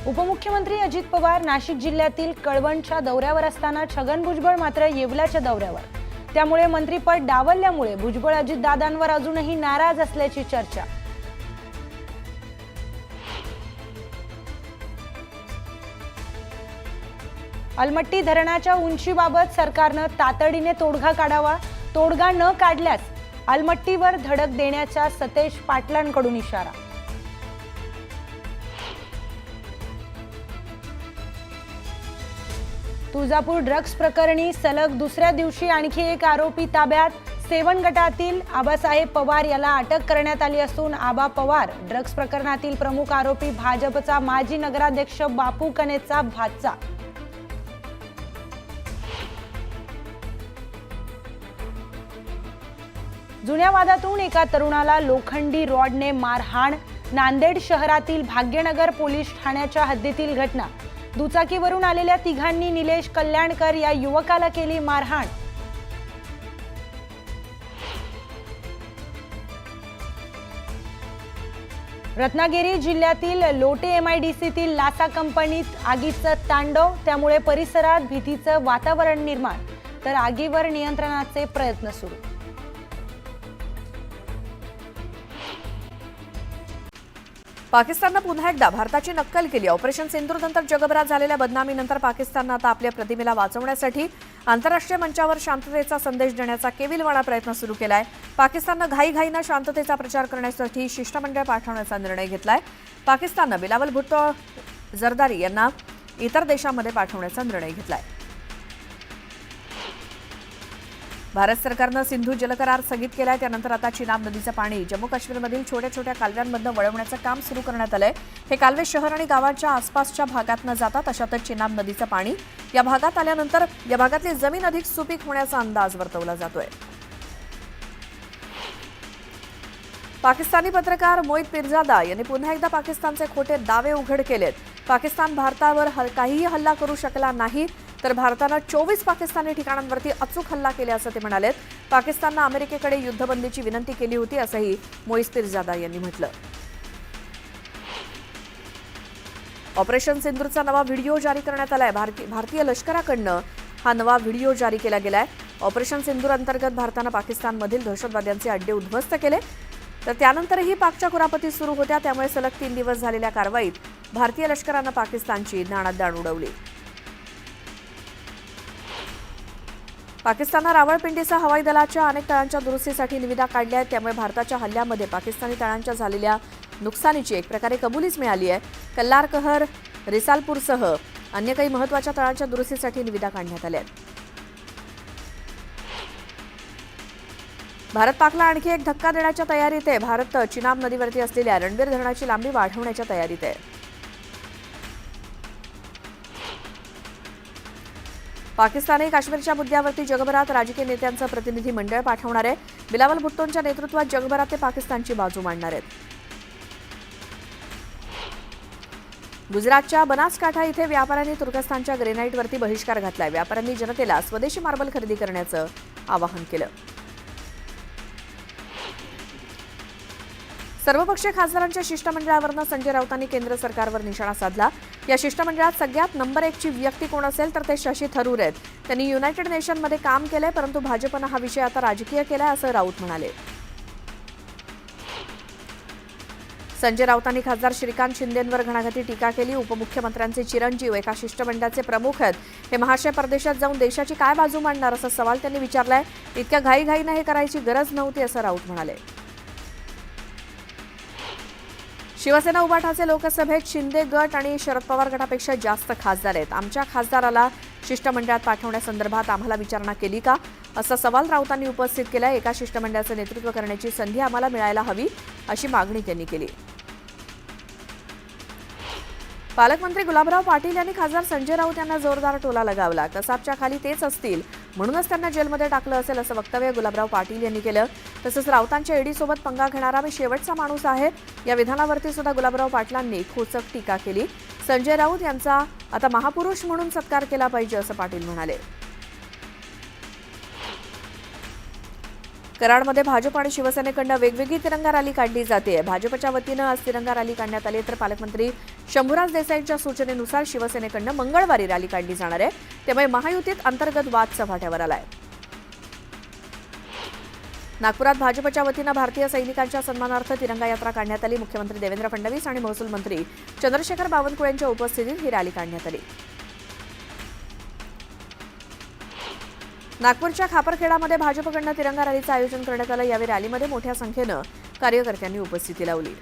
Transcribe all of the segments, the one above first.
उपमुख्यमंत्री अजित पवार नाशिक जिल्ह्यातील कळवणच्या दौऱ्यावर असताना छगन भुजबळ मात्र येवल्याच्या दौऱ्यावर। त्यामुळे मंत्रीपद डावलल्यामुळे भुजबळ अजितदादांवर अजूनही नाराज असल्याची चर्चा। अलमट्टी धरणाच्या उंचीबाबत सरकारने तातडीने तोडगा काढावा। तोडगा न काढल्यास अलमट्टीवर धडक देण्याचा सतेज पाटलांकडून इशारा। तुळजापूर ड्रग्स प्रकरणी सलग दुसऱ्या दिवशी आणखी एक आरोपी ताब्यात। सेवन गटातील आबासाहेब पवार याला अटक करण्यात आली असून आबा पवार ड्रग्स प्रकरणातील प्रमुख आरोपी भाजपचा माजी नगराध्यक्ष बापू कनेचा भाचा। जुन्या वादातून एका तरुणाला लोखंडी रॉडने मारहाण। नांदेड शहरातील भाग्यनगर पोलीस ठाण्याच्या हद्दीतील घटना। दुचाकीवरून आलेल्या तिघांनी निलेश कल्याणकर या युवकाला केली मारहाण। रत्नागिरी जिल्ह्यातील लोटे एमआयडीसीतील लासा कंपनीत आगीचं तांडव। त्यामुळे परिसरात भीतीचं वातावरण निर्माण, तर आगीवर नियंत्रणाचे प्रयत्न सुरू। पाकिस्तानने पुन्हा एकदा भारताची नक्कल केली। ऑपरेशन सिंदूर नंतर जगभरात झालेल्या बदनामीनंतर पाकिस्तानने आता आपल्या प्रतिमेला वाचवण्यासाठी आंतरराष्ट्रीय मंचावर शांततेचा संदेश देण्याचा केविलवाणा प्रयत्न सुरू केलाय। पाकिस्तानने घाईघाईने शांततेचा प्रचार करण्यासाठी शिष्टमंडळ पाठवण्याचा निर्णय घेतलाय। पाकिस्तानने बिलावल भुट्टो जरदारी यांना इतर देशांमध्ये पाठवण्याचा निर्णय घेतलाय। भारत सरकारने सिंधू जलकरार स्थगित केलाय। त्यानंतर आता चिनाब नदीचं पाणी जम्मू काश्मीरमधील छोट्या छोट्या कालव्यांमधून वळवण्याचं काम सुरू करण्यात आलंय। हे कालवे शहर आणि गावांच्या आसपासच्या भागातून जातात। अशातच चिनाब नदीचं पाणी या भागात आल्यानंतर या भागातली जमीन अधिक सुपीक होण्याचा अंदाज वर्तवला जातोय। पाकिस्तानी पत्रकार मोईद पिरजादा यांनी पुन्हा एकदा पाकिस्तानचे खोटे दावे उघड केलेत। पाकिस्तान भारतावर काहीही हल्ला करू शकला नाही, तर भारताने 24 पाकिस्तानी ठिकाणांवरती अचूक हल्ला केल्याचं ते म्हणालेत। पाकिस्तानने अमेरिकेकडे युद्धबंदीची विनंती केली होती असंही मोईद पिरजादा यांनी म्हटलं। ऑपरेशन सिंदूरचा नवा व्हिडिओ जारी करण्यात आलाय। भारतीय लष्कराकडनं हा नवा व्हिडिओ जारी केला गेलाय। ऑपरेशन सिंदूर अंतर्गत भारताने पाकिस्तानमधील दहशतवाद्यांचे अड्डे उद्ध्वस्त केले, तर त्यानंतरही पाकच्या कुरापती सुरू होत्या। त्यामुळे सलग 3 दिवस झालेल्या कारवाईत भारतीय लष्कराने पाकिस्तानची दाणादाण उडवली। पाकिस्तानने रावळपिंडीसह हवाई दलाच्या अनेक तळांच्या दुरुस्तीसाठी निविदा काढल्या आहेत। त्यामुळे भारताच्या हल्ल्यामध्ये पाकिस्तानी तळांच्या झालेल्या नुकसानीची एक प्रकारे कबुलीच मिळाली आहे। कल्लार कहर, रिसालपूरसह अन्य काही महत्त्वाच्या तळांच्या दुरुस्तीसाठी निविदा काढण्यात आल्या आहेत। भारत पाकला आणखी एक धक्का देण्याच्या तयारीत आहे। भारत चिनाब नदीवरती असलेल्या रणबीर धरणाची लांबी वाढवण्याच्या तयारीत आहे। पाकिस्तानही काश्मीरच्या मुद्द्यावरती जगभरात राजकीय नेत्यांचं प्रतिनिधी मंडळ पाठवणार आहे। बिलावल भुट्टोंच्या नेतृत्वात जगभरात ते पाकिस्तानची बाजू मांडणार आहेत। गुजरातच्या बनासकांठा इथे व्यापाऱ्यांनी तुर्कस्तानच्या ग्रेनाईटवरती बहिष्कार घातलाय। व्यापाऱ्यांनी जनतेला स्वदेशी मार्बल खरेदी करण्याचं आवाहन केलं। सर्वपक्षीय खासदारांच्या शिष्टमंडळावरनं संजय राऊतांनी केंद्र सरकारवर निशाणा साधला। या शिष्टमंडळात सगळ्यात नंबर 1 ची व्यक्ती कोण असेल तर ते शशी थरूर आहेत। त्यांनी युनायटेड नेशनमध्ये काम केलंय, परंतु भाजपनं हा विषय आता राजकीय केलाय असं राऊत म्हणाले। संजय राऊतांनी खासदार श्रीकांत शिंदेंवर घणाघाती टीका केली। उपमुख्यमंत्र्यांचे चिरंजीव एका शिष्टमंडळाचे प्रमुख आहेत, हे महाशय परदेशात जाऊन देशाची काय बाजू मांडणार असा सवाल त्यांनी विचारलाय। इतक्या घाईघाईने हे करायची गरज नव्हती असं राऊत म्हणाले। शिवसेना उभाटाचे लोकसभेत शिंदे गट आणि शरद पवार गटापेक्षा जास्त खासदार आहेत। आमच्या खासदाराला शिष्टमंडळात पाठवण्यासंदर्भात आम्हाला विचारणा केली का, असा सवाल राऊतांनी उपस्थित केला। एका शिष्टमंडळाचं नेतृत्व करण्याची संधी आम्हाला मिळायला हवी अशी मागणी त्यांनी केली। पालकमंत्री गुलाबराव पाटील यांनी खासदार संजय राऊत यांना जोरदार टोला लगावला। कसाबच्या खाली तेच असतील म्हणूनच त्यांना जेलमध्ये टाकलं असेल असं वक्तव्य गुलाबराव पाटील यांनी केलं। तसंच राऊतांच्या ईडीसोबत पंगा घेणारा मी शेवटचा माणूस आहे या विधानावरती सुद्धा गुलाबराव पाटलांनी खोचक टीका केली। संजय राऊत यांचा आता महापुरुष म्हणून सत्कार केला पाहिजे असं पाटील म्हणाले। कराडमध्ये भाजप आणि शिवसेनेकडनं वेगवेगळी तिरंगा रॅली काढली जाते. भाजपच्या वतीनं आज तिरंगा रॅली काढण्यात आली, तर पालकमंत्री शंभूराज देसाईंच्या सूचनेनुसार शिवसेनेकडनं मंगळवारी रॅली काढली जाणार आहे. त्यामुळे महायुतीत अंतर्गत वाद चव्हाट्यावर आलाय. नागपुरात भाजपच्या वतीनं भारतीय सैनिकांच्या सन्मानार्थ तिरंगा यात्रा काढण्यात आली. मुख्यमंत्री देवेंद्र फडणवीस आणि महसूल मंत्री चंद्रशेखर बावनकुळे यांच्या उपस्थितीत ही रॅली काढण्यात आली. नागपूरच्या खापरखेडामध्ये भाजपकडनं तिरंगा रॅलीचं आयोजन करण्यात आलं. यावेळी रॅलीमध्ये मोठ्या संख्येनं कार्यकर्त्यांनी उपस्थिती लावली.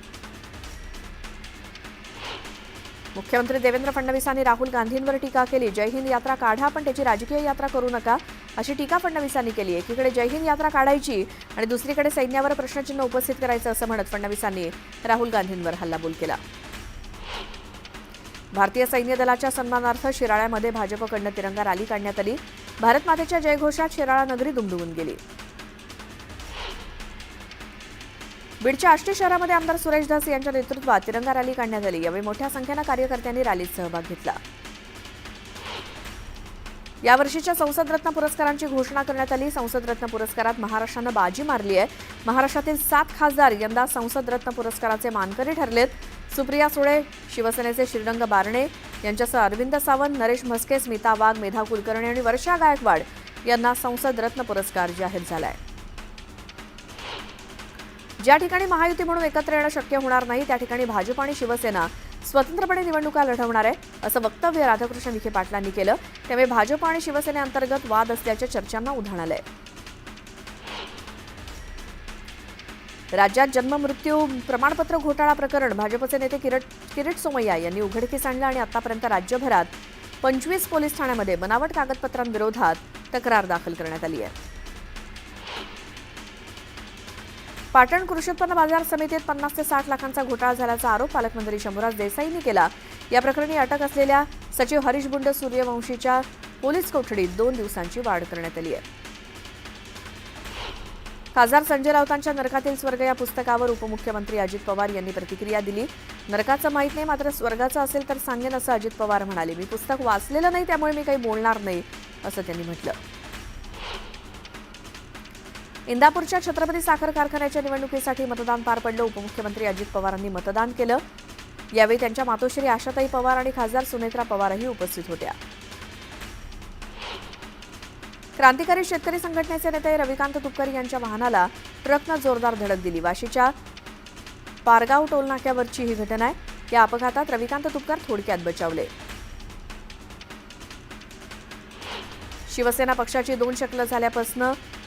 मुख्यमंत्री देवेंद्र फडणवीसांनी राहुल गांधींवर टीका केली. जय हिंद यात्रा काढा, पण त्याची राजकीय यात्रा करू नका, अशी टीका फडणवीसांनी केली. एकीकडे जय हिंद यात्रा काढायची आणि दुसरीकडे सैन्यावर प्रश्नचिन्ह उपस्थित करायचं असं म्हणत फडणवीसांनी राहुल गांधींवर हल्लाबोल केला. भारतीय सैन्य दलाच्या सन्मानार्थ शिराळ्यामध्ये भाजपकडनं तिरंगा रॅली काढण्यात आली. भारत मातेच्या जयघोषात शिराळा नगरी दुमदुमून गेली. बीडच्या आष्टी शहरामध्ये आमदार सुरेश धस यांच्या नेतृत्वात तिरंगा रॅली काढण्यात आली. यावेळी मोठ्या संख्येनं कार्यकर्त्यांनी रॅलीत सहभाग घेतला. यावर्षीच्या संसद रत्न पुरस्कारांची घोषणा करण्यात आली. संसद रत्न पुरस्कारात महाराष्ट्रानं बाजी मारली आहे. महाराष्ट्रातील 7 खासदार यंदा संसद रत्न पुरस्काराचे मानकरी ठरलेत. सुप्रिया सुळे, शिवसेनेचे श्रीरंग बारणे यांच्यासह अरविंद सावंत, नरेश म्हस्के, स्मिता वाघ, मेधा कुलकर्णी आणि वर्षा गायकवाड यांना संसद रत्न पुरस्कार जाहीर झालाय. ज्या ठिकाणी महायुती म्हणून एकत्र येणं शक्य होणार नाही, त्या ठिकाणी भाजप आणि शिवसेना स्वतंत्रपणे निवडणुका लढवणार आहे, असं वक्तव्य राधाकृष्ण विखे पाटलांनी केलं. त्यामुळे भाजप आणि शिवसेनेअंतर्गत वाद असल्याच्या चर्चांना उधाण आलंय. राज्यात जन्ममृत्यू प्रमाणपत्र घोटाळा प्रकरण भाजपचे नेते किरीट सोमय्या यांनी उघडकीस आणलं आणि आतापर्यंत राज्यभरात 25 पोलीस ठाण्यामध्ये बनावट कागदपत्रांविरोधात तक्रार दाखल करण्यात आली आहे. पाटण कृषी उत्पन्न बाजार समितीत 50 ते 60 लाखांचा घोटाळा झाल्याचा आरोप पालकमंत्री शंभूराज देसाईंनी केला. या प्रकरणी अटक असलेल्या सचिव हरीश बुंड सूर्यवंशीच्या पोलीस कोठडीत 2 दिवसांची वाढ करण्यात आली आहे. खासदार संजय राऊतांच्या नरकातील स्वर्ग या पुस्तकावर उपमुख्यमंत्री अजित पवार यांनी प्रतिक्रिया दिली. नरकाचं माहीत नाही, मात्र स्वर्गाचं असेल तर सांगेन, असं अजित पवार म्हणाले. मी पुस्तक वाचलेलं नाही, त्यामुळे मी काही बोलणार नाही, असं त्यांनी म्हटलं. इंदापूरच्या छत्रपती साखर कारखान्याच्या निवडणुकीसाठी मतदान पार पडलं. उपमुख्यमंत्री अजित पवारांनी मतदान केलं. यावेळी त्यांच्या मातोश्री आशाताई पवार आणि खासदार सुनेत्रा पवारही उपस्थित होत्या. क्रांतिकारी शेतकरी संघटनेचे नेते रविकांत तुपकर यांच्या वाहनाला ट्रकनं जोरदार धडक दिली. वाशीच्या पारगाव टोलनाक्यावरची ही घटना आहे. या अपघातात रविकांत तुपकर थोडक्यात बचावले. शिवसेना पक्षाची 2 शकलं झाल्यापासून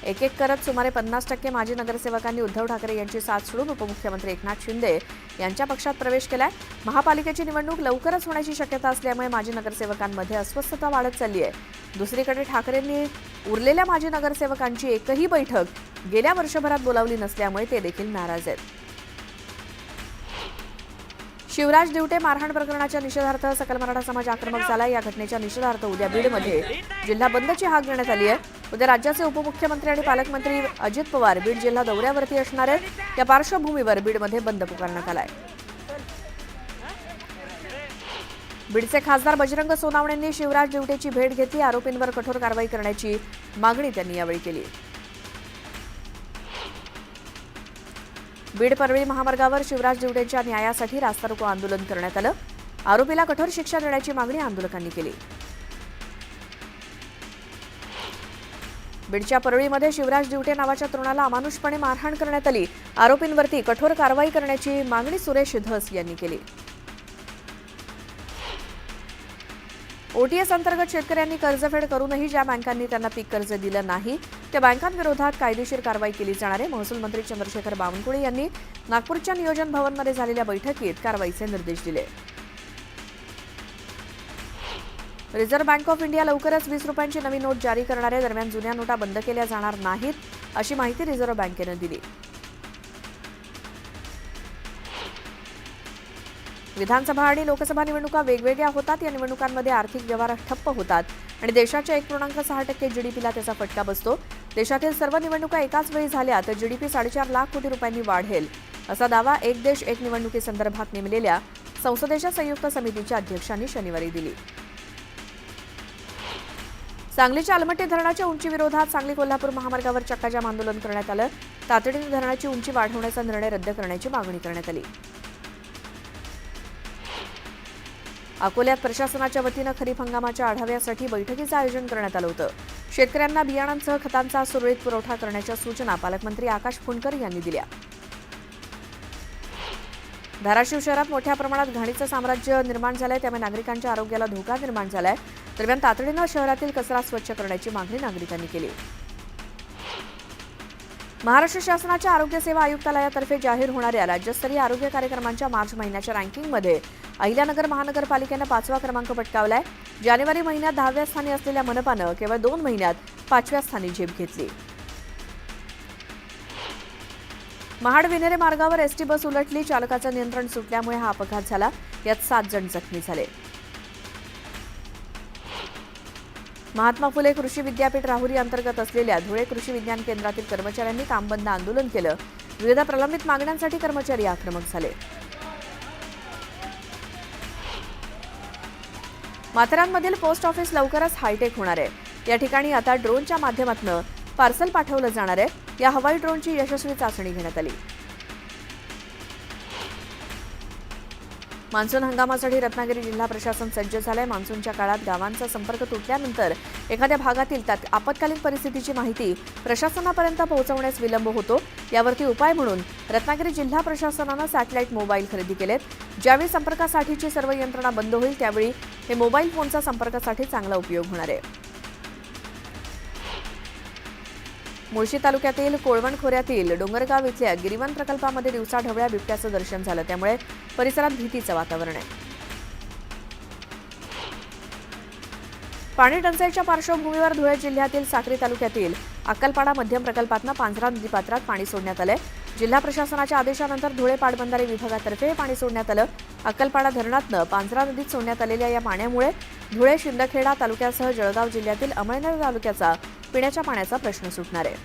एक करत सुमारे 50% माजी नगरसेवकांनी उद्धव ठाकरे यांची साथ सोडून उपमुख्यमंत्री एकनाथ शिंदे यांच्या पक्षात प्रवेश केलाय. महापालिकेची निवडणूक लवकरच होण्याची शक्यता असल्यामुळे माजी नगरसेवकांमध्ये अस्वस्थता वाढत चालली आहे. दुसरीकडे ठाकरेंनी उरलेल्या माजी नगरसेवकांची एकही बैठक गेल्या वर्षभरात बोलावली नसल्यामुळे ते देखील नाराज आहेत. शिवराज दिवटे मारहाण प्रकरणाच्या निषेधार्थ सकल मराठा समाज आक्रमक झाला. या घटनेच्या निषेधार्थ उद्या बीडमध्ये जिल्हा बंदची हाक देण्यात आली आहे. उद्या राज्याचे उपमुख्यमंत्री आणि पालकमंत्री अजित पवार बीड जिल्हा दौऱ्यावरती असणार आहेत. या पार्श्वभूमीवर बीडमध्ये बंद पुकारण्यात आलाय. बीडचे खासदार बजरंग सोनावणेंनी शिवराज दिवटेची भेट घेतली. आरोपींवर कठोर कारवाई करण्याची मागणी त्यांनी यावेळी केली. बीड परळी महामार्गावर शिवराज दिवटेंच्या न्यायासाठी रास्ता रोको आंदोलन करण्यात आलं. आरोपीला कठोर शिक्षा देण्याची मागणी आंदोलकांनी केली. बीडच्या परळीमध्ये शिवराज दिवटे नावाच्या तरुणाला अमानुषपणे मारहाण करण्यात आली. आरोपींवरती कठोर कारवाई करण्याची मागणी सुरेश धस यांनी केली. ओटीएस अंतर्गत शेतकऱ्यांनी कर्जफेड करूनही ज्या बँकांनी त्यांना पीक कर्ज दिलं नाही त्या बँकांविरोधात कायदेशीर कारवाई केली जाणार आहे. महसूल मंत्री चंद्रशेखर बावनकुळे यांनी नागपूरच्या नियोजन भवनमध्ये झालेल्या बैठकीत कारवाईचे निर्देश दिले. रिझर्व्ह बँक ऑफ इंडिया लवकरच 20 रुपयांची नवी नोट जारी करणार आहे. दरम्यान जुन्या नोटा बंद केल्या जाणार नाहीत, अशी माहिती रिझर्व्ह बँकेनं दिली. विधानसभा आणि लोकसभा निवडणुका वेगवेगळ्या होतात. या निवडणुकांमध्ये आर्थिक व्यवहार ठप्प होतात आणि देशाच्या 1.6% जीडीपीला त्याचा फटका बसतो. देशातील सर्व निवडणुका एकाच वेळी झाल्या तर जीडीपी 4.5 लाख कोटी रुपयांनी वाढेल, असा दावा एक देश एक निवडणुकीसंदर्भात नेमलेल्या संसदेच्या संयुक्त समितीच्या अध्यक्षांनी शनिवारी दिली. सांगलीच्या अलमट्टी धरणाच्या उंची विरोधात सांगली कोल्हापूर महामार्गावर चक्काजाम आंदोलन करण्यात आलं. तातडीने धरणाची उंची वाढवण्याचा निर्णय रद्द करण्याची मागणी करण्यात आली. अकोल्यात प्रशासनाच्या वतीनं खरीप हंगामाच्या आढाव्यासाठी बैठकीचं आयोजन करण्यात आलं होतं. शेतकऱ्यांना बियाणांसह खतांचा सुरळीत पुरवठा करण्याच्या सूचना पालकमंत्री आकाश फुंडकर यांनी दिल्या. धाराशिव शहरात मोठ्या प्रमाणात घाणीचं साम्राज्य निर्माण झालंय, त्यामुळे नागरिकांच्या आरोग्याला धोका निर्माण झालाय. दरम्यान तातडीनं शहरातील कचरा स्वच्छ करण्याची मागणी नागरिकांनी केली. महाराष्ट्र शासनाच्या आरोग्य सेवा आयुक्तालयातर्फे जाहीर होणाऱ्या राज्यस्तरीय आरोग्य कार्यक्रमांच्या मार्च महिन्याच्या रँकिंगमध्ये अहिल्यानगर महानगरपालिकेनं 5वा क्रमांक पटकावलाय. जानेवारी महिन्यात 10व्या स्थानी असलेल्या मनपानं केवळ 2 महिन्यात 5व्या स्थानी झेप घेतली. महाड विनेरे मार्गावर एसटी बस उलटली. चालकाचं नियंत्रण सुटल्यामुळे हा अपघात झाला. यात 7 जण जखमी झाले. महात्मा फुले कृषी विद्यापीठ राहुरी अंतर्गत असलेल्या धुळे कृषी विज्ञान केंद्रातील कर्मचाऱ्यांनी कामबंद आंदोलन केलं. विविध प्रलंबित मागण्यांसाठी कर्मचारी आक्रमक झाले. माथेरानमधील पोस्ट ऑफिस लवकरच हायटेक होणार आहे. या ठिकाणी आता ड्रोनच्या माध्यमातून पार्सल पाठवलं जाणार आहे. या हवाई ड्रोनची यशस्वी चाचणी घेण्यात आली. मान्सून हंगामासाठी रत्नागिरी जिल्हा प्रशासन सज्ज झालंय. मान्सूनच्या काळात गावांचा संपर्क तुटल्यानंतर एखाद्या भागातील आपत्कालीन परिस्थितीची माहिती प्रशासनापर्यंत पोहोचवण्यास विलंब होतो. यावरती उपाय म्हणून रत्नागिरी जिल्हा प्रशासनानं सॅटेलाइट मोबाईल खरेदी केलेत. ज्यावेळी संपर्कासाठीची सर्व यंत्रणा बंद होईल त्यावेळी हे मोबाईल फोनचा संपर्कासाठी चांगला उपयोग होणार आहे. मुळशी तालुक्यातील कोळवण खोऱ्यातील डोंगरगाव इथल्या गिरिवन प्रकल्पामध्ये दिवसाढवळ्या बिबट्याचं दर्शन झालं. त्यामुळे परिसरात भीतीचं वातावरण आहे. पाणी टंचाईच्या पार्श्वभूमीवर धुळे जिल्ह्यातील साक्री तालुक्यातील अक्कलपाडा मध्यम प्रकल्पातनं पांझरा नदीपात्रात पाणी सोडण्यात आलंय. जिल्हा प्रशासनाच्या आदेशानंतर धुळे पाटबंधारे विभागातर्फे हे पाणी सोडण्यात आलं. अक्कलपाडा धरणातनं पांझरा नदीत सोडण्यात आलेल्या या पाण्यामुळे धुळे शिंदखेडा तालुक्यासह जळगाव जिल्ह्यातील अमळनेर तालुक्याचा पिण्याच्या पाण्याचा प्रश्न सुटणार आहे.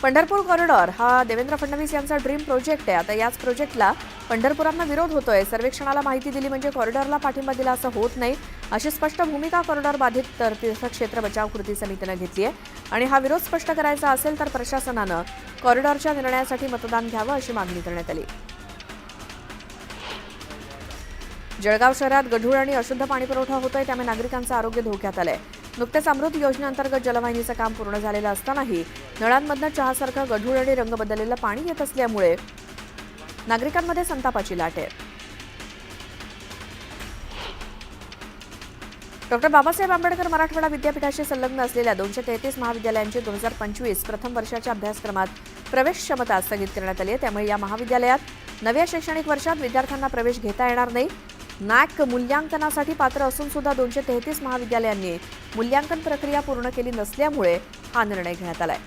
पंढरपूर कॉरिडॉर हा देवेंद्र फडणवीस यांचा ड्रीम प्रोजेक्ट आहे. आता याच प्रोजेक्टला पंढरपुरांना विरोध होतोय. सर्वेक्षणाला माहिती दिली म्हणजे कॉरिडॉरला पाठिंबा दिला असं होत नाही, अशी स्पष्ट भूमिका कॉरिडॉर बाधित तीर्थक्षेत्र बचाव कृती समितीनं घेतली आहे. आणि हा विरोध स्पष्ट करायचा असेल तर प्रशासनानं कॉरिडॉरच्या निर्णयासाठी मतदान घ्यावं अशी मागणी करण्यात आली. जळगाव शहरात गढूळ आणि अशुद्ध पाणीपुरवठा होतोय, त्यामुळे नागरिकांचं आरोग्य धोक्यात आलंय. नुकतेच अमृत योजनेअंतर्गत जलवाहिनीचं काम पूर्ण झालेलं असतानाही नळांमधनं चहासारखं गढूळ आणि रंग बदललेलं पाणी येत असल्यामुळे नागरिकांमध्ये संतापाची लाट आहे. डॉ. बाबासाहेब आंबेडकर मराठवाडा विद्यापीठाशी संलग्न असलेल्या 233 महाविद्यालयांची 2025 प्रथम वर्षाच्या अभ्यासक्रमात प्रवेश क्षमता स्थगित करण्यात आली आहे. त्यामुळे या महाविद्यालयात नव्या शैक्षणिक वर्षात विद्यार्थ्यांना प्रवेश घेता येणार नाही. नॅक मूल्यांकनासाठी पात्र असून सुद्धा 233 महाविद्यालयांनी मूल्यांकन प्रक्रिया पूर्ण केली नसल्यामुळे हा निर्णय घेण्यात आलाय.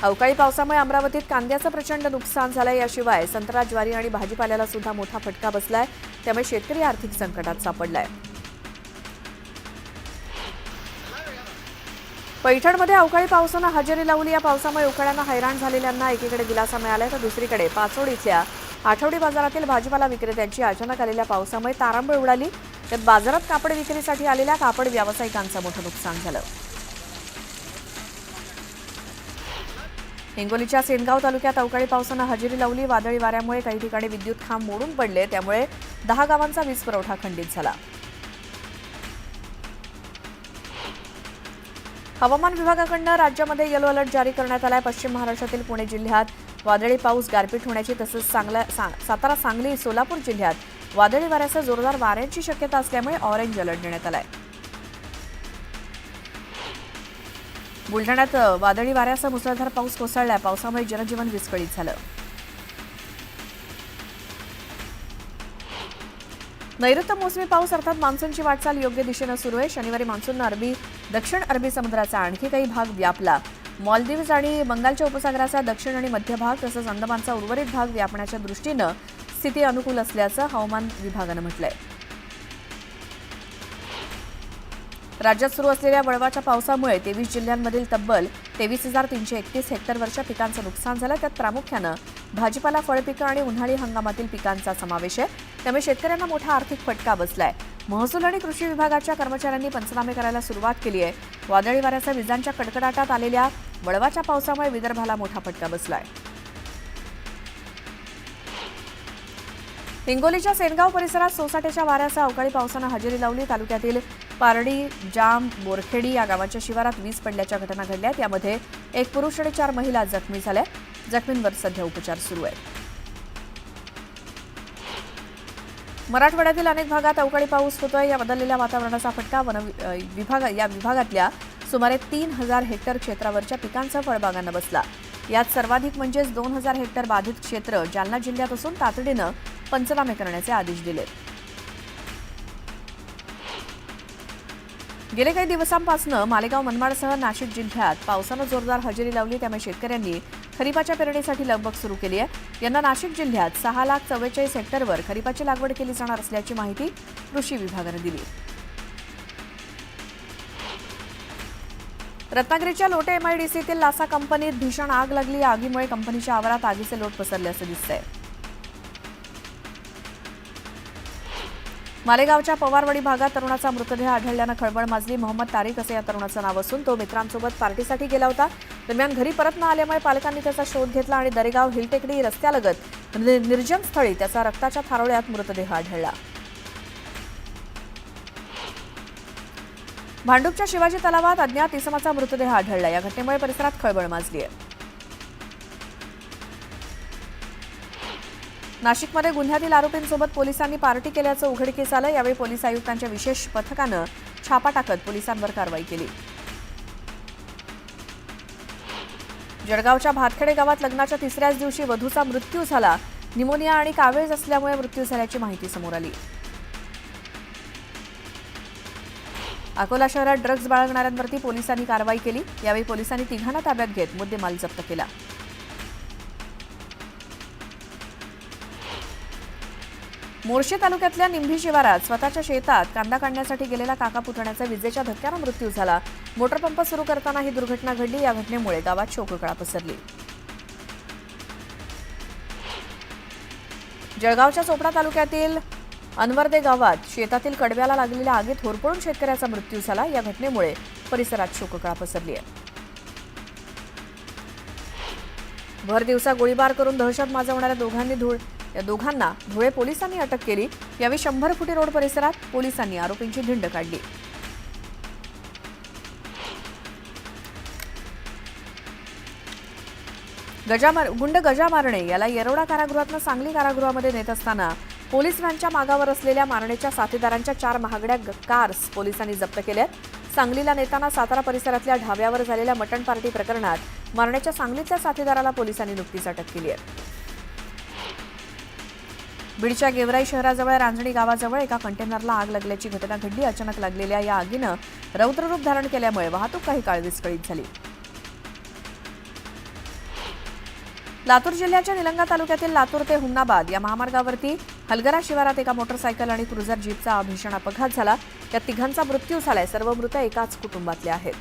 अवकाळी पावसामुळे अमरावतीत कांद्याचं प्रचंड नुकसान झालंय. याशिवाय संत्रा, ज्वारी आणि भाजीपाल्याला सुद्धा मोठा फटका बसलाय. त्यामुळे शेतकरी आर्थिक संकटात सापडलाय. पैठणमध्ये अवकाळी पावसानं हजेरी लावली. या पावसामुळे उकाड्यानं हैराण झालेल्यांना एकीकडे दिलासा मिळालाय तर दुसरीकडे पाचोड इथल्या आठवडी बाजारातील भाजीपाला विक्रेत्यांची अचानक आलेल्या पावसामुळे तारांबळ उडाली. त्यात बाजारात कापड विक्रीसाठी आलेल्या कापड व्यावसायिकांचं मोठं नुकसान झालं. हिंगोलीच्या सेनगाव तालुक्यात अवकाळी पावसानं हजेरी लावली. वादळी वाऱ्यामुळे काही ठिकाणी विद्युत खांब मोडून पडले. त्यामुळे 10 गावांचा वीज पुरवठा खंडित झाला. हवामान विभागाकडून राज्यामध्ये येलो अलर्ट जारी करण्यात आलाय. पश्चिम महाराष्ट्रातील पुणे जिल्ह्यात वादळी पाऊस, गारपीट होण्याची तसंच सातारा, सांगली, सोलापूर जिल्ह्यात वादळी वाऱ्यासह जोरदार वाऱ्यांची शक्यता असल्यामुळे ऑरेंज अलर्ट देण्यात आलाय. बुलढाण्यात वादळी वाऱ्यासह मुसळधार पाऊस कोसळलाय. पावसामुळे जनजीवन विस्कळीत झालं. नैऋत्य मोसमी पाऊस अर्थात मान्सूनची वाटचाल योग्य दिशेनं सुरू आहे. शनिवारी मान्सूननं दक्षिण अरबी समुद्राचा आणखी काही भाग व्यापला. मालदीव्ज आणि बंगालच्या उपसागराचा दक्षिण आणि मध्य भाग तसंच अंदमानचा उर्वरित भाग व्यापण्याच्या दृष्टीनं स्थिती अनुकूल असल्याचं हवामान विभागानं म्हटलंय. राज्यात सुरू असलेल्या वळवाच्या पावसामुळे 23 जिल्ह्यांमधील तब्बल 23,331 हेक्टरवरच्या पिकांचं नुकसान झालं. त्यात प्रामुख्यानं भाजीपाला, फळपिकं आणि उन्हाळी हंगामातील पिकांचा समावेश आहे. त्यामुळे शेतकऱ्यांना मोठा आर्थिक फटका बसलाय. महसूल आणि कृषी विभागाच्या कर्मचाऱ्यांनी पंचनामे करायला सुरुवात केली आहे. वादळी वाऱ्यासह विजांच्या कडकडाटात आलेल्या वळवाच्या पावसामुळे विदर्भाला मोठा फटका बसलाय. हिंगोलीच्या सेनगाव परिसरात सोसाट्याच्या वाऱ्यासह अवकाळी पावसानं हजेरी लावली. तालुक्यातील पारडी, जाम, बोरखेडी या गावांच्या शिवारात वीज पडल्याच्या घटना घडल्यात. यामध्ये एक पुरुष आणि 4 महिला जखमी झाल्या. जखमींवर सध्या उपचार सुरू आहेत. मराठवाड्यातील अनेक भागात अवकाळी पाऊस होतोय. या बदललेल्या वातावरणाचा फटका विभागातल्या सुमारे 3,000 हेक्टर क्षेत्रावरच्या पिकांचा फळबागांना बसला. यात सर्वाधिक म्हणजेच 2,000 हेक्टर बाधित क्षेत्र जालना जिल्ह्यात असून तातडीनं पंचनामे करण्याचे आदेश दिले. गेले काही दिवसांपासून मालेगाव, मनमाडसह नाशिक जिल्ह्यात पावसानं जोरदार हजेरी लावली. त्यामुळे शेतकऱ्यांनी खरीपाच्या पेरणीसाठी लगबग सुरू केली आहे. यंदा नाशिक जिल्ह्यात 6,44,000 हेक्टरवर खरीपाची लागवड केली जाणार असल्याची माहिती कृषी विभागानं दिली. रत्नागिरीच्या लोटे MIDCतील लासा कंपनीत भीषण आग लागली. या आगीमुळे कंपनीच्या आवारात आगीचे लोट पसरले असं दिसतंय. मालेगावच्या पवारवाडी भागात तरुणाचा मृतदेह आढळल्यानं खळबळ माजली. मोहम्मद तारिक असं या तरुणाचं नाव असून तो मित्रांसोबत पार्टीसाठी गेला होता. दरम्यान घरी परत न आल्यामुळे पालकांनी त्याचा शोध घेतला आणि दरेगाव हिलटेकडी रस्त्यालगत निर्जन स्थळी त्याचा रक्ताच्या थारोळ्यात मृतदेह आढळला. भांडूपच्या शिवाजी तलावात अज्ञात इसमाचा मृतदेह आढळला. या घटनेमुळे परिसरात खळबळ माजली आहे. नाशिकमध्ये गुन्ह्यातील आरोपींसोबत पोलिसांनी पार्टी केल्याचं उघडकीस आलं. यावेळी पोलीस आयुक्तांच्या विशेष पथकानं छापा टाकत पोलिसांवर कारवाई केली. जळगावच्या भातखेडे गावात लग्नाच्या 3ऱ्याच दिवशी वधूचा मृत्यू झाला. निमोनिया आणि कावीळ असल्यामुळे मृत्यू झाल्याची माहिती समोर आली. अकोला शहरात ड्रग्ज बाळगणाऱ्यांवरती पोलिसांनी कारवाई केली. यावेळी पोलिसांनी 3घांना ताब्यात घेत मुद्देमाल जप्त केला. मोर्शी तालुक्यातल्या निंभी शिवारात स्वतःच्या शेतात कांदा काढण्यासाठी गेलेला काका पुतण्याचा विजेच्या धक्क्यानं मृत्यू झाला. मोटरपंप सुरू करताना ही दुर्घटना घडली. या घटनेमुळे गावात शोककळा पसरली. जळगावच्या चोपडा तालुक्यातील अनवर्दे गावात शेतातील कडव्याला लागलेल्या आगीत होरपळून शेतकऱ्याचा मृत्यू झाला. या घटनेमुळे परिसरात शोककळा पसरली आहे. भर दिवसा गोळीबार करून दहशत माजवणाऱ्या दोघांना धुळे पोलिसांनी अटक केली. यावेळी 100 फुटी रोड परिसरात पोलिसांनी आरोपींची धिंड काढली. गुंड गजा मारणे याला येरवडा कारागृहातून सांगली कारागृहामध्ये नेत असताना पोलीस व्हॅनच्या मागावर असलेल्या मारणेच्या साथीदारांच्या 4 महागड्या कार्स पोलिसांनी जप्त केल्यात. सांगलीला नेताना सातारा परिसरातल्या ढाब्यावर झालेल्या मटण पार्टी प्रकरणात मारणेच्या सांगलीतल्या साथीदाराला पोलिसांनी नुकतीच अटक केली आहे. बीडच्या गेवराई शहराजवळ रांजणी गावाजवळ एका कंटेनरला आग लागल्याची घटना घडली. अचानक लागलेल्या या आगीनं रौद्ररूप धारण केल्यामुळे वाहतूक काही काळ विस्कळीत झाली. लातूर जिल्ह्याच्या निलंगा तालुक्यातील लातूर ते हुमनाबाद या महामार्गावरती हलगरा शिवारात एका मोटरसायकल आणि क्रुझर जीपचा भीषण अपघात झाला. या 3घांचा मृत्यू झालाय. सर्व मृत एकाच कुटुंबातले आहेत.